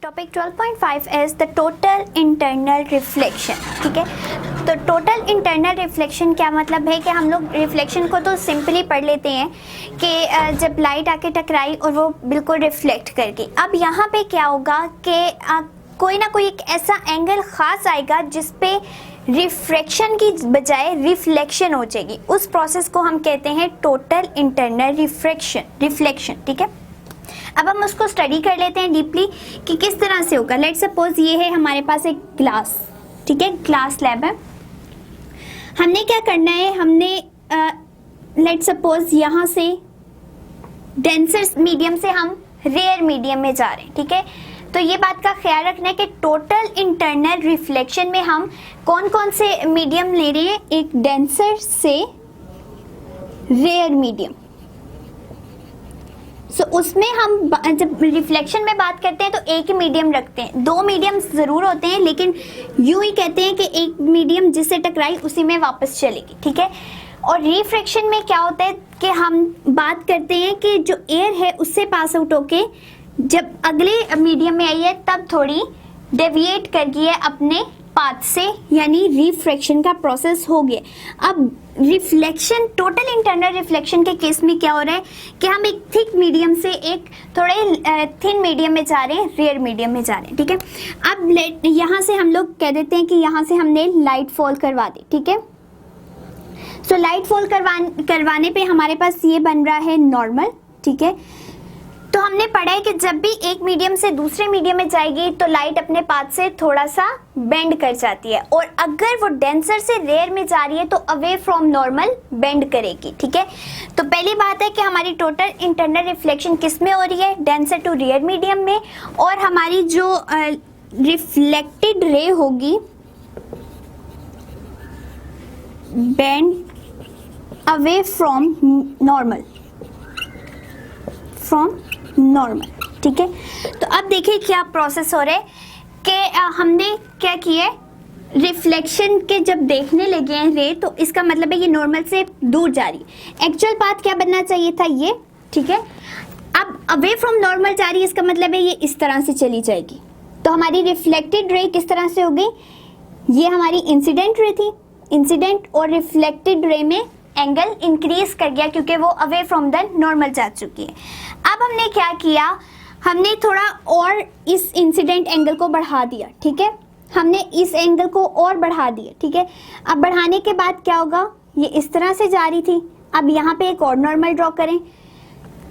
Topic 12.5 is the total internal reflection. ठीक है, तो टोटल इंटरनल रिफ्लेक्शन क्या मतलब है कि हम लोग रिफ्लेक्शन को तो सिंपली पढ़ लेते हैं कि जब लाइट आके टकराई और वो बिल्कुल रिफ्लेक्ट कर गई। अब यहाँ पे क्या होगा कि कोई ना कोई एक ऐसा एंगल ख़ास आएगा जिस पे रिफ्रैक्शन की बजाय रिफ्लेक्शन हो जाएगी। उस प्रोसेस को हम कहते हैं टोटल इंटरनल रिफ्लेक्शन। ठीक है, अब हम उसको स्टडी कर लेते हैं डीपली कि किस तरह से होगा। लेट्स सपोज ये है हमारे पास एक ग्लास, ठीक है, ग्लास लैब है। हमने क्या करना है, हमने लेट्स सपोज यहाँ से डेंसर मीडियम से हम रेयर मीडियम में जा रहे हैं। ठीक है, तो ये बात का ख्याल रखना है कि टोटल इंटरनल रिफ्लेक्शन में हम कौन कौन से मीडियम ले रहे हैं। एक डेंसर से रेयर मीडियम। सो उसमें हम जब रिफ्लेक्शन में बात करते हैं तो एक ही मीडियम रखते हैं। दो मीडियम ज़रूर होते हैं, लेकिन यूं ही कहते हैं कि एक मीडियम जिससे टकराई उसी में वापस चलेगी। ठीक है, और रिफ्रैक्शन में क्या होता है कि हम बात करते हैं कि जो एयर है उससे पास आउट होके जब अगले मीडियम में आई है तब थोड़ी डेविएट कर गई है अपने पाथ से, यानी रिफ्रैक्शन का प्रोसेस हो गया। अब रिफ्लेक्शन, टोटल इंटरनल रिफ्लेक्शन के केस में क्या हो रहा है कि हम एक थिक मीडियम से एक थोड़े थिन मीडियम में जा रहे हैं, रेयर मीडियम में जा रहे हैं। ठीक है, अब यहाँ से हम लोग कह देते हैं कि यहाँ से हमने लाइट फॉल करवा दी। ठीक है, सो लाइट फॉल करवाने पे हमारे पास ये बन रहा है नॉर्मल। ठीक है, तो हमने पढ़ा है कि जब भी एक मीडियम से दूसरे मीडियम में जाएगी तो लाइट अपने पाथ से थोड़ा सा बेंड कर जाती है, और अगर वो डेंसर से रेयर में जा रही है तो अवे फ्रॉम नॉर्मल बेंड करेगी। ठीक है, तो पहली बात है कि हमारी टोटल इंटरनल रिफ्लेक्शन किस में हो रही है, डेंसर टू रेयर मीडियम में, और हमारी जो रिफ्लेक्टेड रे होगी बेंड अवे फ्रॉम नॉर्मल, ठीक है। तो अब देखिए क्या प्रोसेस हो रहा है कि हमने क्या किया, रिफ्लेक्शन के जब देखने लगे हैं रे, तो इसका मतलब है ये नॉर्मल से दूर जा रही है। एक्चुअल पाथ क्या बनना चाहिए था ये, ठीक है। अब अवे फ्रॉम नॉर्मल जा रही है, इसका मतलब है ये इस तरह से चली जाएगी। तो हमारी रिफ्लेक्टेड रे किस तरह से हो गई, ये हमारी इंसिडेंट रे थी, इंसिडेंट और रिफ्लेक्टेड रे में एंगल इंक्रीज कर गया क्योंकि वो अवे फ्रॉम द नॉर्मल जा चुकी है। अब हमने क्या किया, हमने थोड़ा और इस इंसिडेंट एंगल को बढ़ा दिया। ठीक है, हमने इस एंगल को और बढ़ा दिया। ठीक है, अब बढ़ाने के बाद क्या होगा, ये इस तरह से जा रही थी, अब यहाँ पे एक और नॉर्मल ड्रॉ करें।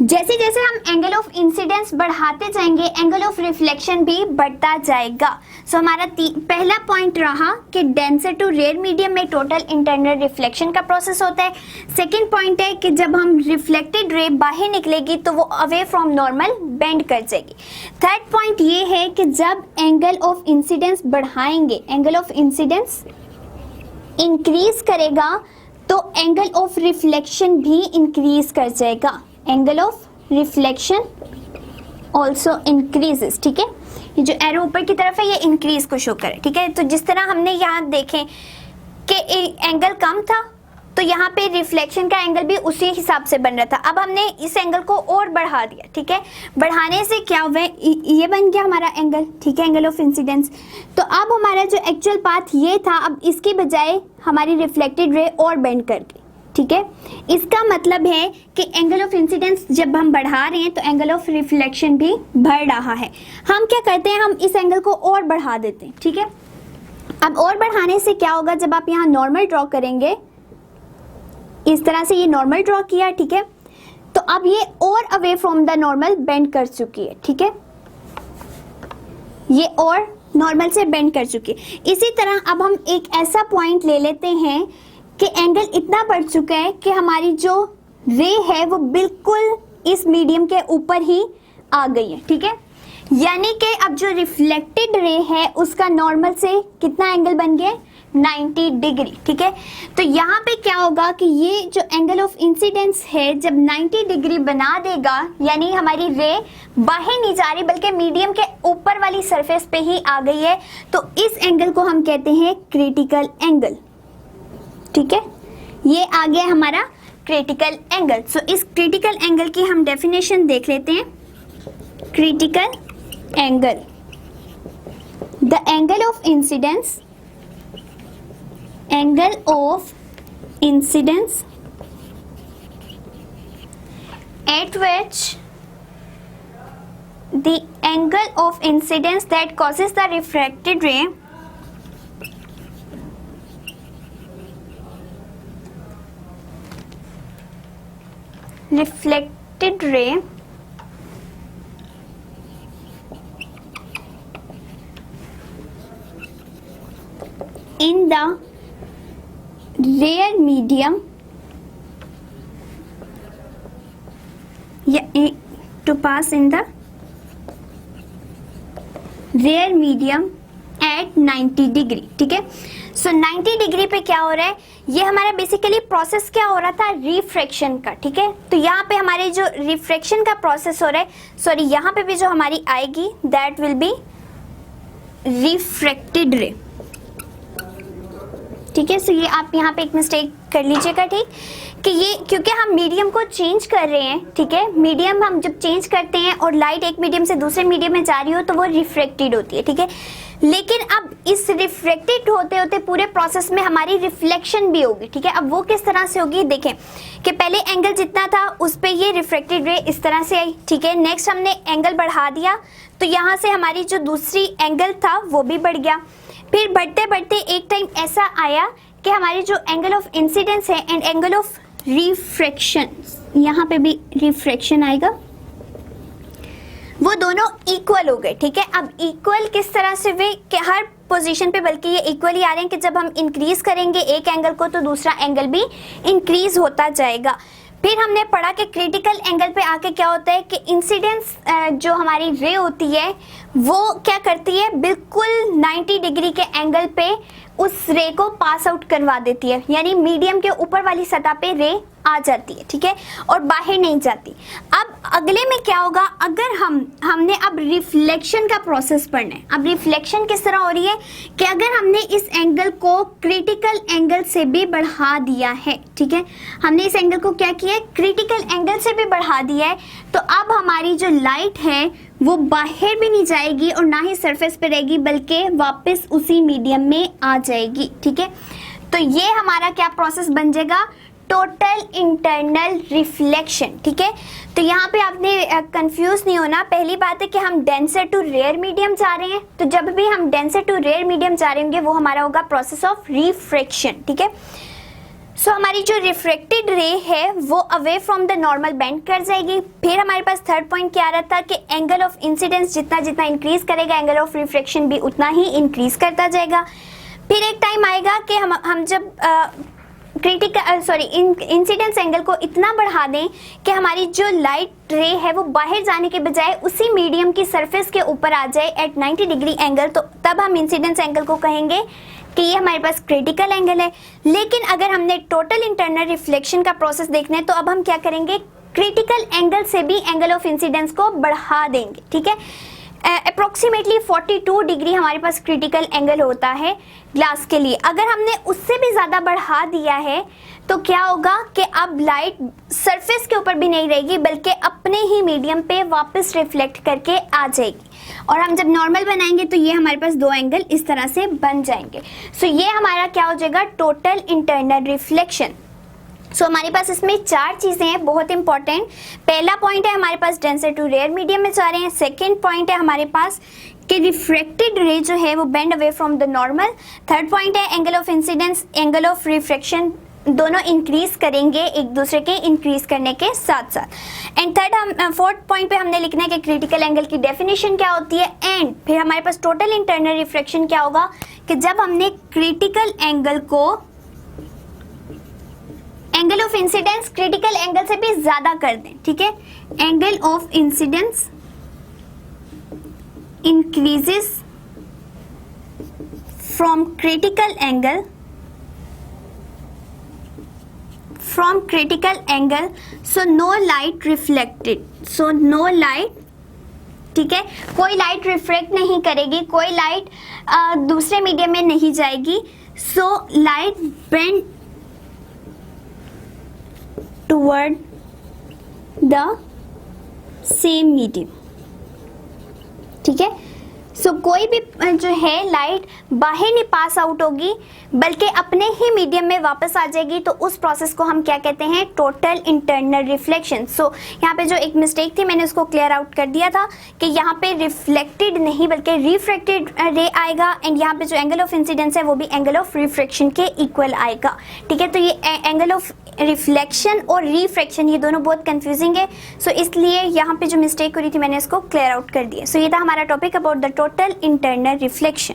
जैसे जैसे हम एंगल ऑफ इंसिडेंस बढ़ाते जाएंगे एंगल ऑफ रिफ्लेक्शन भी बढ़ता जाएगा। सो हमारा पहला पॉइंट रहा कि डेंसर टू रेयर मीडियम में टोटल इंटरनल रिफ्लेक्शन का प्रोसेस होता है। सेकंड पॉइंट है कि जब हम रिफ्लेक्टेड रे बाहर निकलेगी तो वो अवे फ्रॉम नॉर्मल बेंड कर जाएगी। थर्ड पॉइंट ये है कि जब एंगल ऑफ इंसिडेंस बढ़ाएंगे, एंगल ऑफ इंसिडेंस इंक्रीज करेगा तो एंगल ऑफ रिफ्लेक्शन भी इंक्रीज कर जाएगा। Angle of reflection also increases. ठीक है, ये जो एरो ऊपर की तरफ है ये इंक्रीज को शो करे। ठीक है, तो जिस तरह हमने यहाँ देखें कि एंगल कम था तो यहाँ पे रिफ्लेक्शन का एंगल भी उसी हिसाब से बन रहा था। अब हमने इस एंगल को और बढ़ा दिया। ठीक है, बढ़ाने से क्या हुआ, ये बन गया हमारा एंगल। ठीक है, एंगल ऑफ इंसिडेंस। तो अब हमारा जो एक्चुअल पाथ ये था, अब इसकी बजाय हमारी रिफ्लेक्टेड रे और बेंड कर गई। ठीक है, इसका मतलब है कि एंगल ऑफ इंसिडेंस जब हम बढ़ा रहे हैं तो एंगल ऑफ रिफ्लेक्शन भी बढ़ रहा है। हम क्या करते हैं, हम इस एंगल को और बढ़ा देते हैं। ठीक है, अब और बढ़ाने से क्या होगा, जब आप यहाँ नॉर्मल ड्रॉ करेंगे, इस तरह से ये नॉर्मल ड्रॉ किया। ठीक है, तो अब ये और away from the normal bend कर चुकी है। ठीक है, ये और नॉर्मल से बेंड कर चुकी है। इसी तरह अब हम एक ऐसा पॉइंट ले लेते हैं कि एंगल इतना बढ़ चुका है कि हमारी जो रे है वो बिल्कुल इस मीडियम के ऊपर ही आ गई है। ठीक है, यानी कि अब जो रिफ्लेक्टेड रे है उसका नॉर्मल से कितना एंगल बन गया, 90 डिग्री। ठीक है, तो यहाँ पे क्या होगा कि ये जो एंगल ऑफ इंसिडेंस है जब 90 डिग्री बना देगा, यानी हमारी रे बाहर नहीं जा रही बल्कि मीडियम के ऊपर वाली सरफेस पे ही आ गई है, तो इस एंगल को हम कहते हैं क्रिटिकल एंगल। ठीक है, ये आ गया हमारा क्रिटिकल एंगल। सो इस क्रिटिकल एंगल की हम डेफिनेशन देख लेते हैं। Critical angle the angle of incidence at which the angle of incidence that causes the refracted ray in the rare medium to pass in the rare medium at 90 degree. ठीक है, सो 90 degree पे क्या हो रहा है, ये हमारा बेसिकली प्रोसेस क्या हो रहा था, रिफ्रैक्शन का. ठीक है, तो यहाँ पे हमारे जो रिफ्रैक्शन का प्रोसेस हो रहा है, सॉरी यहाँ पे भी जो हमारी आएगी दैट विल बी रिफ्रैक्टेड रे. ठीक है, सो ये आप यहाँ पे एक मिस्टेक कर लीजिएगा. ठीक, कि ये क्योंकि हम मीडियम को चेंज कर रहे हैं. ठीक है, मीडियम हम जब चेंज करते हैं और लाइट एक मीडियम से दूसरे मीडियम में जा रही हो तो वो रिफ्रैक्टेड होती है. ठीक है, लेकिन अब इस रिफ्रैक्टेड होते होते पूरे प्रोसेस में हमारी रिफ्लेक्शन भी होगी. ठीक है, अब वो किस तरह से होगी, देखें कि पहले एंगल जितना था उस पे ये रिफ्रैक्टेड रे इस तरह से आई. ठीक है, नेक्स्ट हमने एंगल बढ़ा दिया तो यहाँ से हमारी जो दूसरी एंगल था वो भी बढ़ गया. फिर बढ़ते बढ़ते एक टाइम ऐसा आया कि हमारी जो एंगल ऑफ इंसिडेंस है एंड एंगल ऑफ रिफ्रैक्शन, यहाँ पे भी रिफ्रैक्शन आएगा, वो दोनों इक्वल हो गए. ठीक है, अब इक्वल किस तरह से वे कि हर पोजीशन पे बल्कि ये इक्वल ही आ रहे हैं कि जब हम इंक्रीज करेंगे एक एंगल को तो दूसरा एंगल भी इंक्रीज होता जाएगा. फिर हमने पढ़ा कि क्रिटिकल एंगल पे आके क्या होता है कि इंसिडेंस जो हमारी रे होती है वो क्या करती है, बिल्कुल 90 डिग्री के एंगल पे उस रे को पास आउट करवा देती है, यानी मीडियम के ऊपर वाली सतह पे रे आ जाती है. ठीक है, और बाहर नहीं जाती. अब अगले में क्या होगा, अगर हमने अब रिफ्लेक्शन का प्रोसेस पढ़ना है. अब रिफ्लेक्शन किस तरह हो रही है कि अगर हमने इस एंगल को क्रिटिकल एंगल से भी बढ़ा दिया है. ठीक है, हमने इस एंगल को क्या किया है, क्रिटिकल एंगल से भी बढ़ा दिया है, तो अब हमारी जो लाइट है वो बाहर भी नहीं जाएगी और ना ही सरफेस पे रहेगी बल्कि वापस उसी मीडियम में आ जाएगी. ठीक है, तो ये हमारा क्या प्रोसेस बन जाएगा, टोटल इंटरनल रिफ्लेक्शन. ठीक है, तो यहाँ पे आपने कंफ्यूज नहीं होना. पहली बात है कि हम डेंसर टू रेयर मीडियम जा रहे हैं, तो जब भी हम डेंसर टू रेयर मीडियम जा रहे होंगे वो हमारा होगा प्रोसेस ऑफ रिफ्रैक्शन. ठीक है, सो हमारी जो रिफ्रैक्टेड रे है वो away from the normal bend कर जाएगी. फिर हमारे पास थर्ड पॉइंट क्या आ रहा था कि एंगल ऑफ इंसिडेंस जितना जितना इंक्रीज करेगा एंगल ऑफ रिफ्रैक्शन भी उतना ही इंक्रीज करता जाएगा. फिर एक टाइम आएगा कि हम जब इंसिडेंस एंगल को इतना बढ़ा दें कि हमारी जो लाइट रे है वो बाहर जाने के बजाय उसी मीडियम की सरफेस के ऊपर आ जाए एट 90 डिग्री एंगल, तो तब हम इंसिडेंस एंगल को कहेंगे कि ये हमारे पास क्रिटिकल एंगल है. लेकिन अगर हमने टोटल इंटरनल रिफ्लेक्शन का प्रोसेस देखना है तो अब हम क्या करेंगे, क्रिटिकल एंगल से भी एंगल ऑफ इंसिडेंस को बढ़ा देंगे. ठीक है, अप्रोक्सीमेटली 42 डिग्री हमारे पास क्रिटिकल एंगल होता है ग्लास के लिए. अगर हमने उससे भी ज़्यादा बढ़ा दिया है तो क्या होगा कि अब लाइट सरफेस के ऊपर भी नहीं रहेगी बल्कि अपने ही मीडियम पे वापस रिफ्लेक्ट करके आ जाएगी. और हम जब नॉर्मल बनाएंगे तो ये हमारे पास दो एंगल इस तरह से बन जाएंगे. सो ये हमारा क्या हो जाएगा, टोटल इंटरनल रिफ्लेक्शन. सो हमारे पास इसमें चार चीज़ें हैं बहुत इंपॉर्टेंट. पहला पॉइंट है हमारे पास डेंसर टू रेयर मीडियम में जा रहे हैं. सेकेंड पॉइंट है हमारे पास कि रिफ्रैक्टेड रे जो है वो bend away from the normal. Third point है angle of incidence angle of refraction दोनों इंक्रीज करेंगे एक दूसरे के इंक्रीज करने के साथ साथ. एंड फोर्थ पॉइंट पे हमने लिखना है कि क्रिटिकल एंगल की डेफिनेशन क्या होती है. एंड फिर हमारे पास टोटल इंटरनल रिफ्रैक्शन क्या होगा कि जब हमने क्रिटिकल एंगल को angle of incidence critical angle से भी ज्यादा कर दें. ठीक है, angle of incidence increases from critical angle so no light reflected, so no light. ठीक है, कोई लाइट रिफ्लेक्ट नहीं करेगी, कोई लाइट दूसरे मीडियम में नहीं जाएगी. So light bend toward the same medium. ठीक है, सो कोई भी जो है लाइट बाहर नहीं पास आउट होगी बल्कि अपने ही मीडियम में वापस आ जाएगी, तो उस प्रोसेस को हम क्या कहते हैं, टोटल इंटरनल रिफ्लेक्शन। सो यहाँ पे जो एक मिस्टेक थी मैंने उसको क्लियर आउट कर दिया था कि यहाँ पे रिफ्लेक्टेड नहीं बल्कि रिफ्रैक्टेड रे आएगा, एंड यहाँ पे जो एंगल ऑफ इंसिडेंस है वो भी एंगल ऑफ रिफ्रैक्शन के इक्वल आएगा। ठीक है, तो ये एंगल ऑफ रिफ्लेक्शन और रिफ्रैक्शन ये दोनों बहुत कंफ्यूजिंग है, सो इसलिए यहाँ पे जो मिस्टेक हो रही थी मैंने इसको क्लियर आउट कर दिया। सो ये था हमारा topic about the total internal reflection.